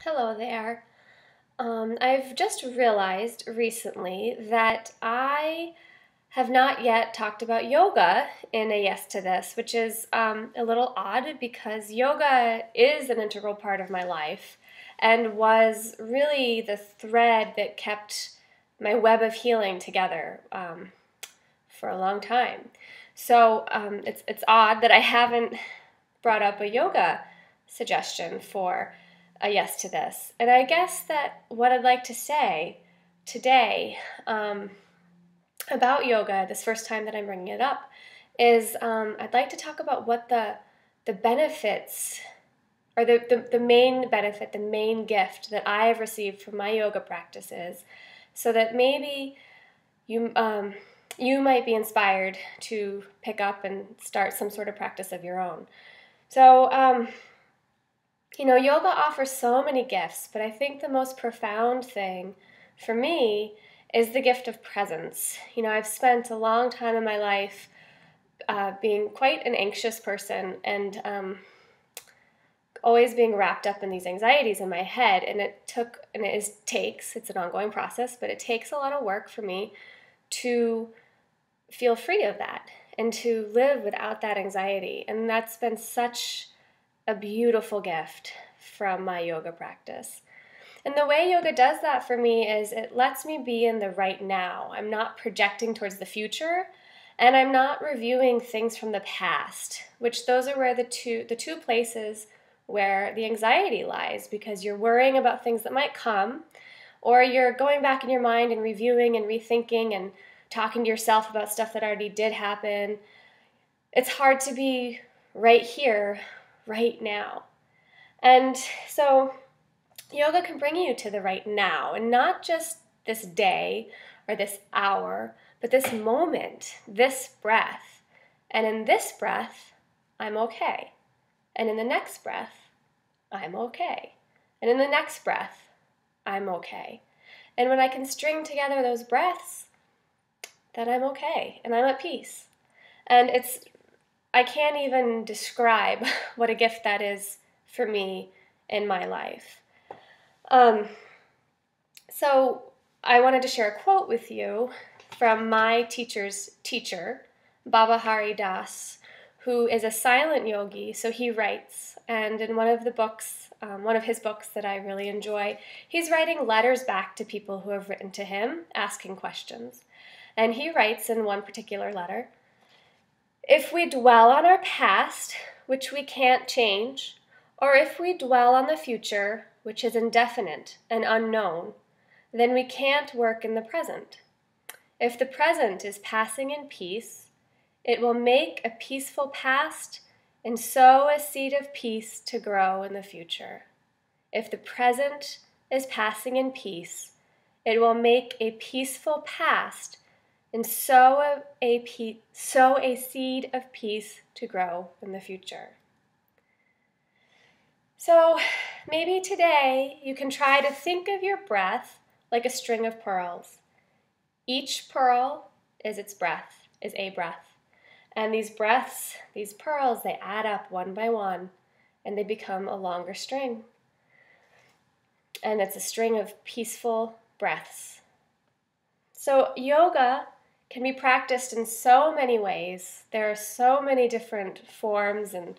Hello there. I've just realized recently that I have not yet talked about yoga in a Yes to This, which is a little odd because yoga is an integral part of my life and was really the thread that kept my web of healing together for a long time. So it's odd that I haven't brought up a yoga suggestion for a Yes to This. And I guess that what I'd like to say today about yoga, this first time that I'm bringing it up, is I'd like to talk about what the benefits or the main benefit, the main gift that I've received from my yoga practice is, so that maybe you might be inspired to pick up and start some sort of practice of your own. So, yoga offers so many gifts, but I think the most profound thing for me is the gift of presence. I've spent a long time in my life being quite an anxious person and always being wrapped up in these anxieties in my head. And it's an ongoing process, but it takes a lot of work for me to feel free of that and to live without that anxiety. And that's been such a beautiful gift from my yoga practice. And the way yoga does that for me is it lets me be in the right now. I'm not projecting towards the future, and I'm not reviewing things from the past, which those are where the two places where the anxiety lies, because you're worrying about things that might come, or you're going back in your mind and reviewing and rethinking and talking to yourself about stuff that already did happen. It's hard to be right here, right now. And so yoga can bring you to the right now, and not just this day or this hour, but this moment, this breath. And in this breath, I'm okay. And in the next breath, I'm okay. And in the next breath, I'm okay. And when I can string together those breaths, then I'm okay and I'm at peace. And I can't even describe what a gift that is for me in my life. So I wanted to share a quote with you from my teacher's teacher, Baba Hari Das, who is a silent yogi. So he writes, and in one of his books that I really enjoy, he's writing letters back to people who have written to him, asking questions. And he writes in one particular letter, "If we dwell on our past, which we can't change, or if we dwell on the future, which is indefinite and unknown, then we can't work in the present. If the present is passing in peace, it will make a peaceful past and sow a seed of peace to grow in the future. If the present is passing in peace, it will make a peaceful past and sow a seed of peace to grow in the future." So maybe today you can try to think of your breath like a string of pearls. Each pearl is a breath. And these breaths, these pearls, they add up one by one and they become a longer string. And it's a string of peaceful breaths. So yoga can be practiced in so many ways. There are so many different forms and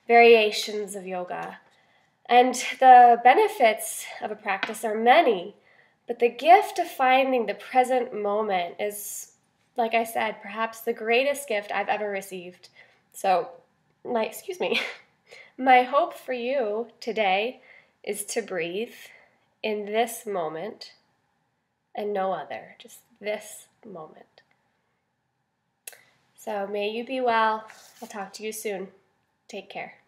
variations of yoga. And the benefits of a practice are many, but the gift of finding the present moment is, like I said, perhaps the greatest gift I've ever received. So, my hope for you today is to breathe in this moment and no other, just this moment. So may you be well. I'll talk to you soon. Take care.